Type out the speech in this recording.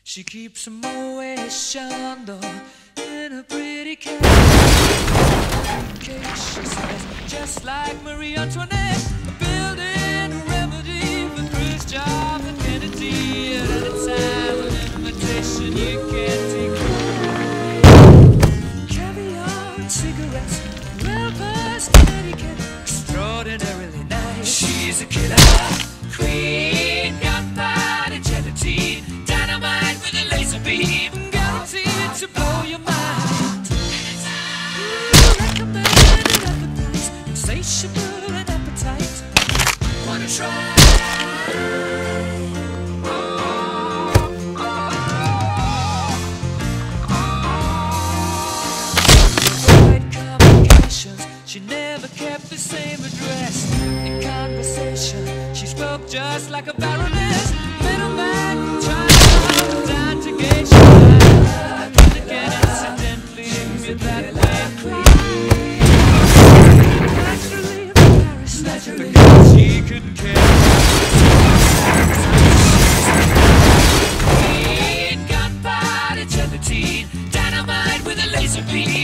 She keeps a Moet Chandon in a pretty case. She says, just like Marie Antoinette, building a remedy for Khrushchev and Kennedy. At any time, an invitation you can't decline. Caviar and cigarettes, well-versed etiquette, extraordinarily nice. She's a killer queen, gunpowder, gelatine, dynamite with a laser beam, guaranteed to blow your mind. Recommended at the price, insatiable and appetite. Wanna try? She never kept the same address. In conversation, she spoke just like a baroness. Middleman, child, down to gauge your life. I couldn't again incidentally admit that way. Naturally embarrassed because she couldn't care. Gunpowder, gelatine, dynamite with a laser beam.